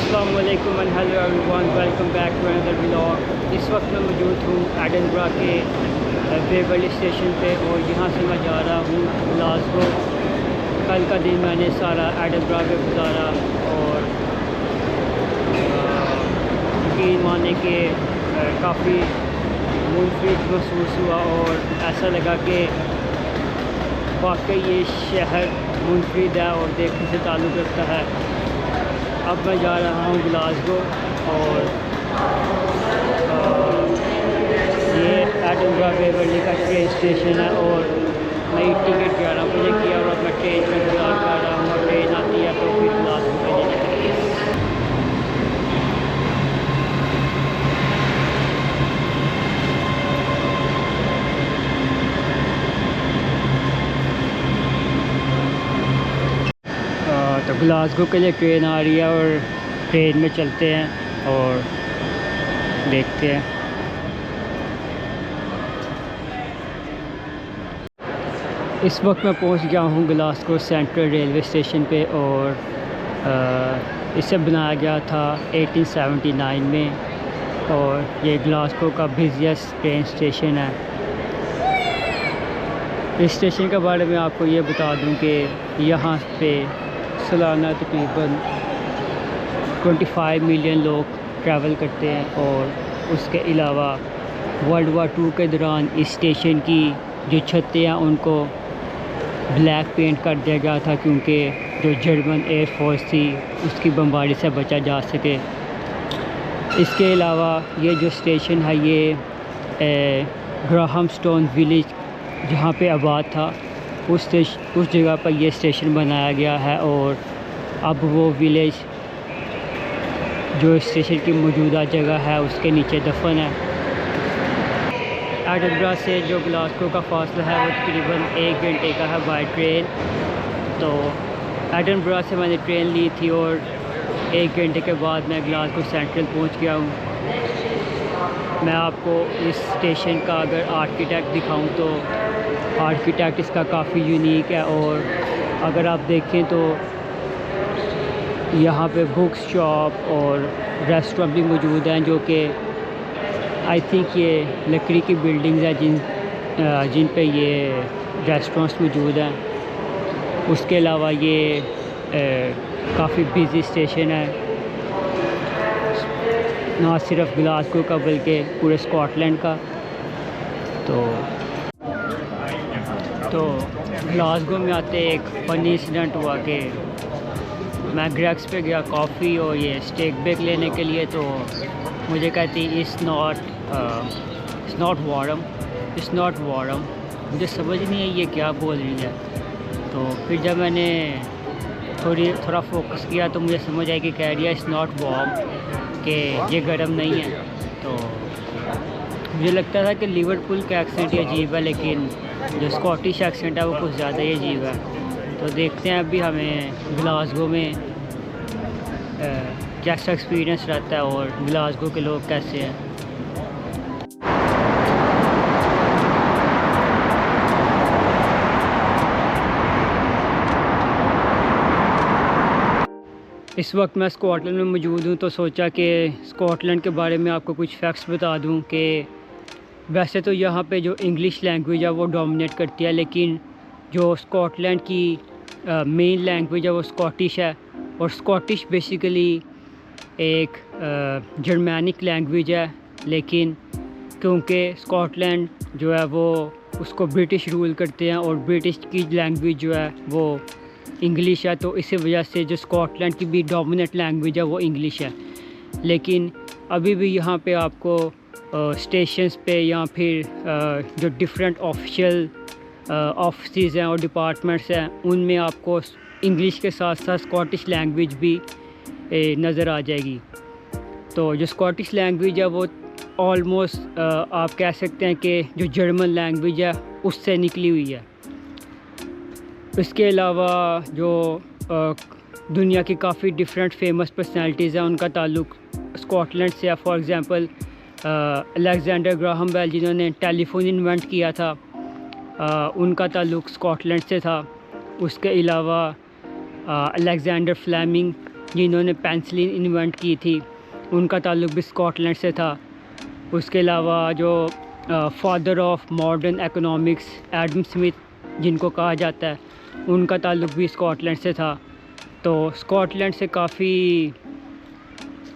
अस्सलामुअलैकुम and hello everyone, welcome back to another vlog. इस वक्त मैं मौजूद हूँ एडिनबरा के वेवरली स्टेशन पे और यहाँ से मैं जा रहा हूँ ग्लासगो। कल का दिन मैंने सारा एडिनबरा में गुजारा और यकीन माने के काफ़ी मुनफरिद महसूस हुआ और ऐसा लगा कि वाकई ये शहर मुनफरिद है और देखने से ताल्लुक़ रखता है। अब मैं जा रहा हूँ ग्लासगो और ये एडिनबरा वेवरली का ट्रेन स्टेशन है और नई टिकट 11 बजे किया और अब मैं ट्रेन का इंतज़ार कर रहा हूँ और ट्रेन आती है तो फिर ग्लासगो भेजने के लिए। तो ग्लासगो के लिए ट्रेन आ रही है और ट्रेन में चलते हैं और देखते हैं। इस वक्त मैं पहुंच गया हूं ग्लासगो सेंट्रल रेलवे स्टेशन पे और इसे बनाया गया था 1879 में और ये ग्लासगो का बिज़ीएस्ट ट्रेन स्टेशन है। इस स्टेशन के बारे में आपको ये बता दूं कि यहाँ पे सालाना तकरीबन 25 मिलियन लोग ट्रैवल करते हैं और उसके अलावा वर्ल्ड वार 2 के दौरान इस स्टेशन की जो छतें हैं उनको ब्लैक पेंट कर दिया गया था क्योंकि जो जर्मन एयर फोर्स थी उसकी बमबारी से बचा जा सके। इसके अलावा ये जो स्टेशन है ये ग्राहम स्टोन विलेज जहाँ पे आबाद था उस जगह पर यह स्टेशन बनाया गया है और अब वो विलेज जो स्टेशन की मौजूदा जगह है उसके नीचे दफन है। एडिनबरा से जो ग्लासगो का फासला है वो तकरीबन 1 घंटे का है बाय ट्रेन। तो एडिनबरा से मैंने ट्रेन ली थी और 1 घंटे के बाद मैं ग्लासगो सेंट्रल पहुंच गया हूँ। मैं आपको इस स्टेशन का अगर आर्किटेक्ट दिखाऊं तो आर्किटेक्ट इसका काफ़ी यूनिक है और अगर आप देखें तो यहाँ पे बुक शॉप और रेस्टोरेंट भी मौजूद हैं जो कि आई थिंक ये लकड़ी की बिल्डिंग्स हैं जिन पे ये रेस्टोरेंट्स मौजूद हैं। उसके अलावा ये काफ़ी बिज़ी स्टेशन है, ना सिर्फ ग्लासगो का बल्कि पूरे स्कॉटलैंड का। तो ग्लासगो में आते एक फ़नी इंसिडेंट हुआ कि मैं ग्रैक्स पे गया कॉफ़ी और ये स्टेक बेक लेने के लिए, तो मुझे कहती इट्स नॉट वार्म। मुझे समझ नहीं है ये क्या बोल रही है। तो फिर जब मैंने थोड़ा फोकस किया तो मुझे समझ आया कि कह रही है इट्स नॉट वार्म, कि ये गर्म नहीं है। तो मुझे लगता था कि लिवरपूल का एक्सेंट ही अजीब है लेकिन जो स्कॉटिश एक्सेंट है वो कुछ ज़्यादा ही अजीब है। तो देखते हैं अभी हमें ग्लासगो में कैसा एक्सपीरियंस रहता है और ग्लासगो के लोग कैसे हैं। इस वक्त मैं स्कॉटलैंड में मौजूद हूँ तो सोचा कि स्कॉटलैंड के बारे में आपको कुछ फैक्ट्स बता दूँ कि वैसे तो यहाँ पे जो इंग्लिश लैंग्वेज है वो डोमिनेट करती है, लेकिन जो स्कॉटलैंड की मेन लैंग्वेज है वो स्कॉटिश है। और स्कॉटिश बेसिकली एक जर्मैनिक लैंग्वेज है, लेकिन क्योंकि स्कॉटलैंड जो है वो उसको ब्रिटिश रूल करते हैं और ब्रिटिश की लैंग्वेज जो है वो इंग्लिश है, तो इसी वजह से जो स्कॉटलैंड की भी डोमिनेंट लैंग्वेज है वो इंग्लिश है। लेकिन अभी भी यहाँ पे आपको स्टेशंस पे या फिर जो डिफरेंट ऑफिशियल ऑफिसेज़ हैं और डिपार्टमेंट्स हैं उनमें आपको इंग्लिश के साथ साथ स्कॉटिश लैंग्वेज भी नज़र आ जाएगी। तो जो स्कॉटिश लैंग्वेज है वो ऑलमोस्ट आप कह सकते हैं कि जो जर्मन लैंग्वेज है उससे निकली हुई है। इसके अलावा जो दुनिया की काफ़ी डिफरेंट फेमस पर्सनालिटीज़ हैं उनका ताल्लुक़ स्कॉटलैंड से है। For example Alexander Graham Bell जिन्होंने टेलीफोन इन्वेंट किया था, उनका ताल्लुक़ स्कॉटलैंड से था। उसके अलावा अलेक्जेंडर फ्लेमिंग जिन्होंने पेंसिलिन इन्वेंट की थी, उनका ताल्लुक़ भी स्कॉटलैंड से था। उसके अलावा जो father of modern economics Adam Smith जिनको कहा जाता है, उनका ताल्लुक़ भी स्कॉटलैंड से था। तो स्कॉटलैंड से काफ़ी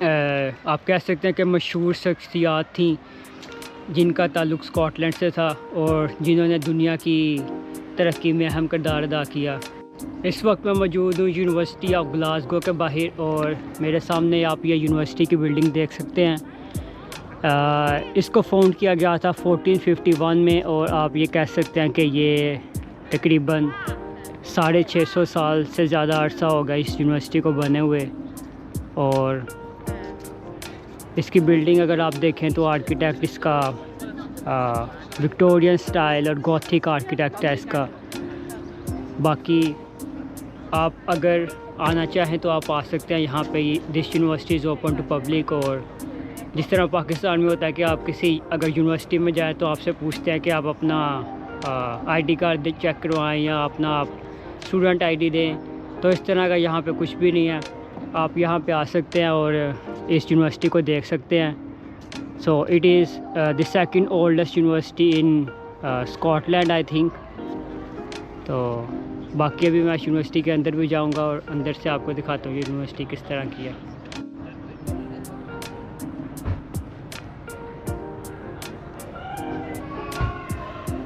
आप कह सकते हैं कि मशहूर शख्सियात थी जिनका ताल्लुक़ स्कॉटलैंड से था और जिन्होंने दुनिया की तरक्की में अहम किरदार अदा किया। इस वक्त मैं मौजूद हूँ यूनिवर्सिटी ऑफ ग्लासगो के बाहर और मेरे सामने आप ये यूनिवर्सिटी की बिल्डिंग देख सकते हैं। इसको फाउंड किया गया था 1451 में और आप ये कह सकते हैं कि ये तकरीबन 650 साल से ज़्यादा अरसा होगा इस यूनिवर्सिटी को बने हुए। और इसकी बिल्डिंग अगर आप देखें तो आर्किटेक्ट इसका विक्टोरियन स्टाइल और गॉथिक आर्किटेक्ट है इसका। बाकी आप अगर आना चाहें तो आप आ सकते हैं यहाँ पे। This university is open to public. और जिस तरह पाकिस्तान में होता है कि आप किसी अगर यूनिवर्सिटी में जाए तो आपसे पूछते हैं कि आप अपना आईडी कार्ड चेक करवाएं या अपना आप स्टूडेंट आईडी दें, तो इस तरह का यहाँ पे कुछ भी नहीं है। आप यहाँ पे आ सकते हैं और इस यूनिवर्सिटी को देख सकते हैं। So it is the second oldest university in Scotland I think. तो बाकी अभी मैं यूनिवर्सिटी के अंदर भी जाऊंगा और अंदर से आपको दिखाता हूँ यूनिवर्सिटी किस तरह की है।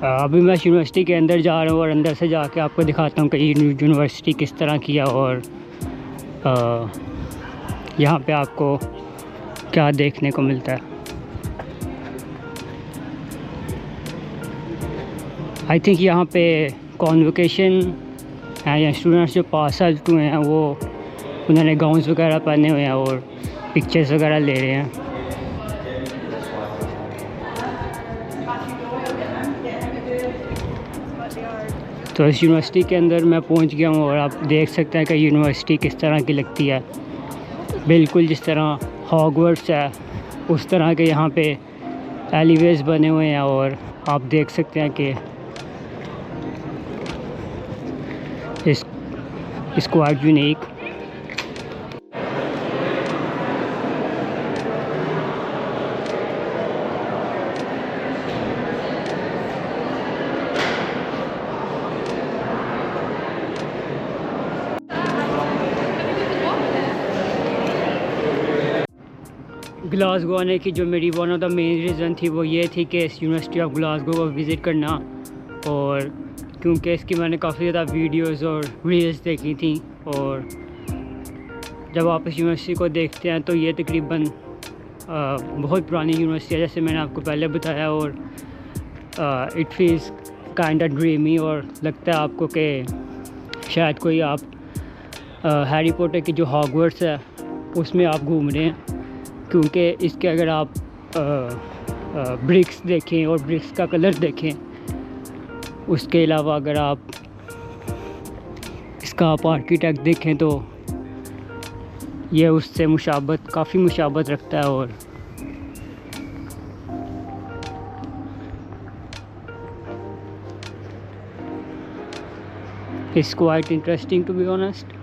अभी मैं यूनिवर्सिटी के अंदर जा रहा हूँ और अंदर से जाके आपको दिखाता हूँ कि यूनिवर्सिटी किस तरह की है और यहाँ पे आपको क्या देखने को मिलता है। आई थिंक यहाँ पे कॉन्वोकेशन है या स्टूडेंट्स जो पास आउट हुए हैं वो उन्होंने गाउन्स वगैरह पहने हुए हैं और पिक्चर्स वगैरह ले रहे हैं। तो इस यूनिवर्सिटी के अंदर मैं पहुंच गया हूँ और आप देख सकते हैं कि यूनिवर्सिटी किस तरह की लगती है। बिल्कुल जिस तरह हॉगवर्ट्स है उस तरह के यहाँ पे एलिवेज बने हुए हैं और आप देख सकते हैं कि इसको आज यूनिक। ग्लासगो आने की जो मेरी one of the main reason थी वो ये थी कि इस यूनिवर्सिटी ऑफ ग्लासगो को विज़िट करना। और क्योंकि इसकी मैंने काफ़ी ज़्यादा वीडियोस और रील्स देखी थी और जब आप इस यूनिवर्सिटी को देखते हैं तो ये तकरीबन बहुत पुरानी यूनिवर्सिटी है जैसे मैंने आपको पहले बताया। और it feels kind of dreamy और लगता है आपको कि शायद कोई आप हैरी पॉटर की जो हॉगवर्ट्स है उसमें आप घूम रहे हैं, क्योंकि इसके अगर आप ब्रिक्स देखें और ब्रिक्स का कलर देखें, उसके अलावा अगर आप इसका आप आर्किटेक्ट देखें तो ये उससे काफ़ी मुशाबत रखता है। और it's quite interesting to be honest.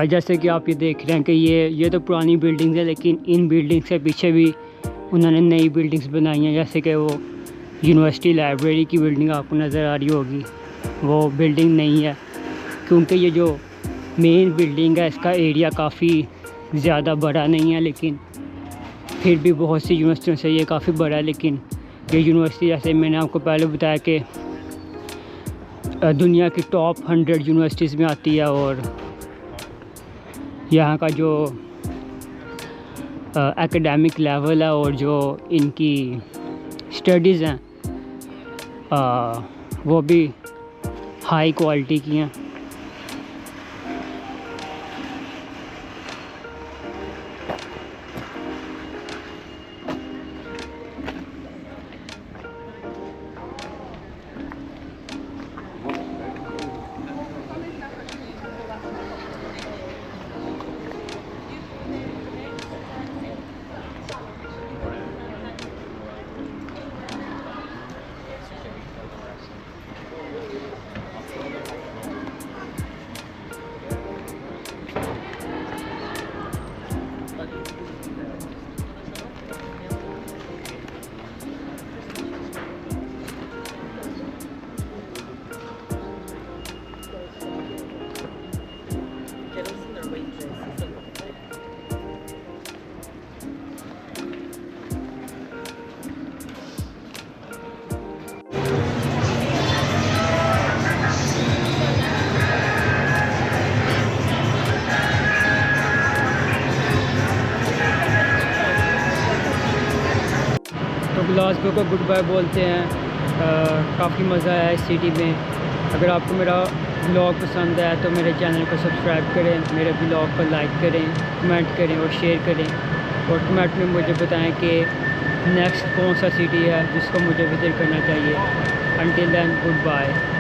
जैसे कि आप ये देख रहे हैं कि ये तो पुरानी बिल्डिंग्स है, लेकिन इन बिल्डिंग्स के पीछे भी उन्होंने नई बिल्डिंग्स बनाई हैं। जैसे कि वो यूनिवर्सिटी लाइब्रेरी की बिल्डिंग आपको नज़र आ रही होगी, वो बिल्डिंग नहीं है क्योंकि ये जो मेन बिल्डिंग है, इसका एरिया काफ़ी ज़्यादा बड़ा नहीं है, लेकिन फिर भी बहुत सी यूनिवर्सिटियों से ये काफ़ी बड़ा है। लेकिन ये यूनिवर्सिटी जैसे मैंने आपको पहले बताया कि दुनिया की टॉप 100 यूनिवर्सिटीज़ में आती है, और यहाँ का जो एकेडमिक लेवल है और जो इनकी स्टडीज़ हैं वो भी हाई क्वालिटी की हैं। तो ग्लासगो को गुड बाय बोलते हैं। काफ़ी मज़ा आया इस सिटी में। अगर आपको मेरा ब्लॉग पसंद आया तो मेरे चैनल को सब्सक्राइब करें, मेरे ब्लॉग को लाइक करें, कमेंट करें और शेयर करें, और कमेंट में मुझे बताएं कि नेक्स्ट कौन सा सिटी है जिसको मुझे विज़िट करना चाहिए। Until then good bye.